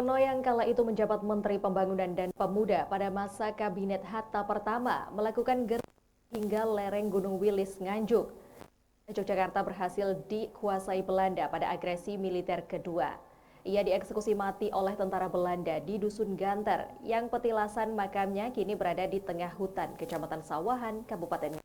Supono yang kala itu menjabat Menteri Pembangunan dan Pemuda pada masa Kabinet Hatta pertama melakukan gerak hingga lereng Gunung Wilis Nganjuk. Yogyakarta berhasil dikuasai Belanda pada agresi militer kedua. Ia dieksekusi mati oleh tentara Belanda di Dusun Ganter yang petilasan makamnya kini berada di tengah hutan Kecamatan Sawahan, Kabupaten.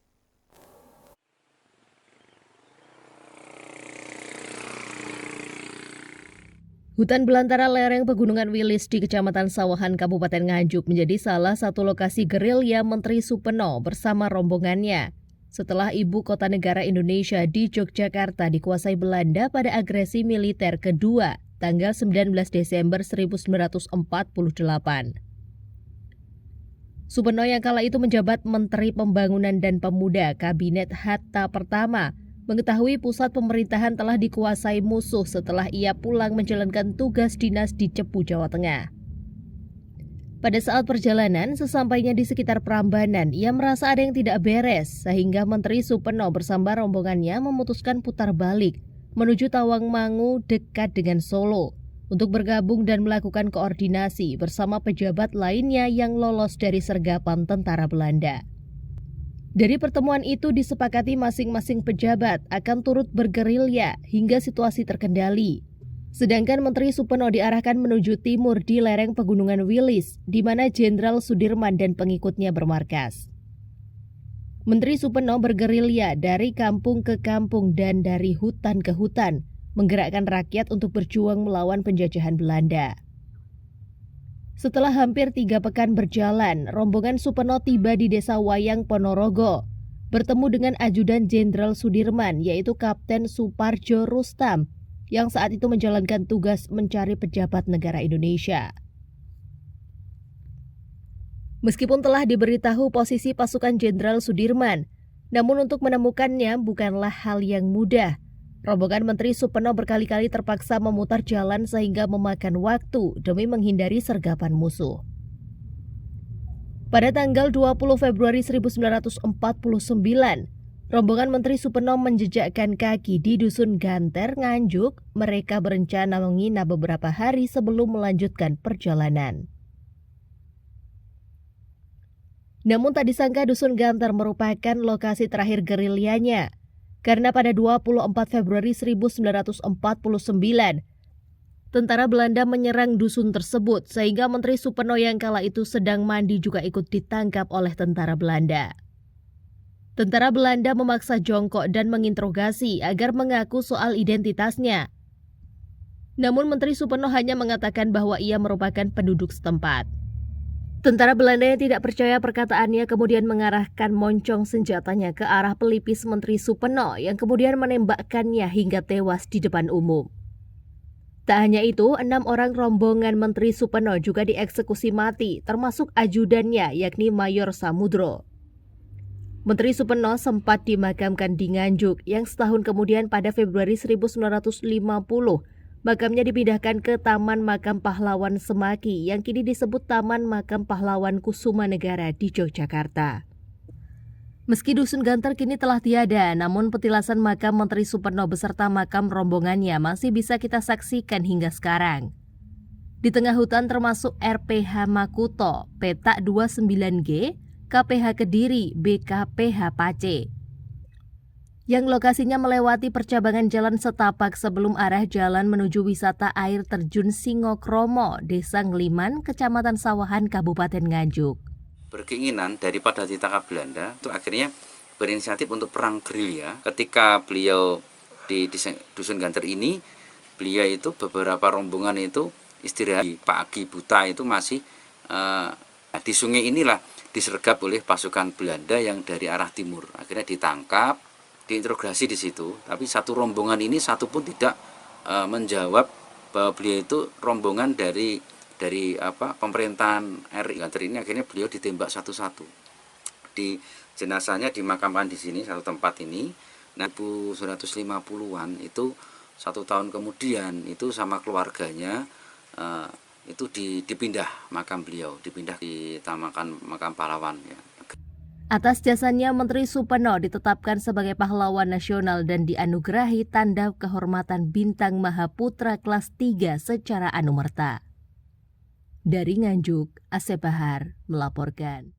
Hutan belantara lereng Pegunungan Wilis di Kecamatan Sawahan, Kabupaten Nganjuk menjadi salah satu lokasi gerilya Menteri Supeno bersama rombongannya. Setelah ibu kota negara Indonesia di Yogyakarta dikuasai Belanda pada agresi militer kedua, tanggal 19 Desember 1948. Supeno yang kala itu menjabat Menteri Pembangunan dan Pemuda Kabinet Hatta pertama, mengetahui pusat pemerintahan telah dikuasai musuh setelah ia pulang menjalankan tugas dinas di Cepu, Jawa Tengah. Pada saat perjalanan, sesampainya di sekitar Prambanan, ia merasa ada yang tidak beres, sehingga Menteri Supeno bersama rombongannya memutuskan putar balik menuju Tawangmangu dekat dengan Solo untuk bergabung dan melakukan koordinasi bersama pejabat lainnya yang lolos dari sergapan tentara Belanda. Dari pertemuan itu disepakati masing-masing pejabat akan turut bergerilya hingga situasi terkendali. Sedangkan Menteri Supeno diarahkan menuju timur di lereng Pegunungan Wilis, di mana Jenderal Sudirman dan pengikutnya bermarkas. Menteri Supeno bergerilya dari kampung ke kampung dan dari hutan ke hutan, menggerakkan rakyat untuk berjuang melawan penjajahan Belanda. Setelah hampir 3 pekan berjalan, rombongan Supeno tiba di Desa Wayang Ponorogo, bertemu dengan Ajudan Jenderal Sudirman, yaitu Kapten Suparjo Rustam, yang saat itu menjalankan tugas mencari pejabat negara Indonesia. Meskipun telah diberitahu posisi pasukan Jenderal Sudirman, namun untuk menemukannya bukanlah hal yang mudah. Rombongan Menteri Supeno berkali-kali terpaksa memutar jalan sehingga memakan waktu demi menghindari sergapan musuh. Pada tanggal 20 Februari 1949, rombongan Menteri Supeno menjejakkan kaki di Dusun Ganter, Nganjuk. Mereka berencana menginap beberapa hari sebelum melanjutkan perjalanan. Namun tak disangka Dusun Ganter merupakan lokasi terakhir gerilyanya. Karena pada 24 Februari 1949, tentara Belanda menyerang dusun tersebut sehingga Menteri Supeno yang kala itu sedang mandi juga ikut ditangkap oleh tentara Belanda. Tentara Belanda memaksa jongkok dan menginterogasi agar mengaku soal identitasnya. Namun Menteri Supeno hanya mengatakan bahwa ia merupakan penduduk setempat. Tentara Belanda yang tidak percaya perkataannya kemudian mengarahkan moncong senjatanya ke arah pelipis Menteri Supeno yang kemudian menembakkannya hingga tewas di depan umum. Tak hanya itu, 6 orang rombongan Menteri Supeno juga dieksekusi mati, termasuk ajudannya yakni Mayor Samudro. Menteri Supeno sempat dimakamkan di Nganjuk yang setahun kemudian pada Februari 1950, makamnya dipindahkan ke Taman Makam Pahlawan Semaki yang kini disebut Taman Makam Pahlawan Kusuma Negara di Yogyakarta. Meski Dusun Ganter kini telah tiada, namun petilasan makam Menteri Supeno beserta makam rombongannya masih bisa kita saksikan hingga sekarang. Di tengah hutan termasuk RPH Makuto, Petak 29G, KPH Kediri, BKPH Pace, yang lokasinya melewati percabangan jalan setapak sebelum arah jalan menuju wisata air terjun Singokromo, Desa Ngliman, Kecamatan Sawahan, Kabupaten Nganjuk. Berkeinginan daripada ditangkap Belanda, itu akhirnya berinisiatif untuk perang gerilya. Ketika beliau di Dusun Ganter ini, beliau itu beberapa rombongan itu istirahat pagi buta itu masih di sungai inilah disergap oleh pasukan Belanda yang dari arah timur. Akhirnya ditangkap, diinterogasi di situ, tapi satu rombongan ini satu pun tidak menjawab bahwa beliau itu rombongan dari pemerintahan RI Ganter ini. Akhirnya beliau ditembak satu-satu. Di jenazahnya dimakamkan di sini satu tempat ini. Nah, 1950-an itu 1 tahun kemudian itu sama keluarganya itu dipindah makam beliau, dipindah di makam pahlawan ya. Atas jasanya, Menteri Supeno ditetapkan sebagai pahlawan nasional dan dianugerahi tanda kehormatan Bintang Mahaputra kelas 3 secara anumerta. Dari Nganjuk, Asep Bahar melaporkan.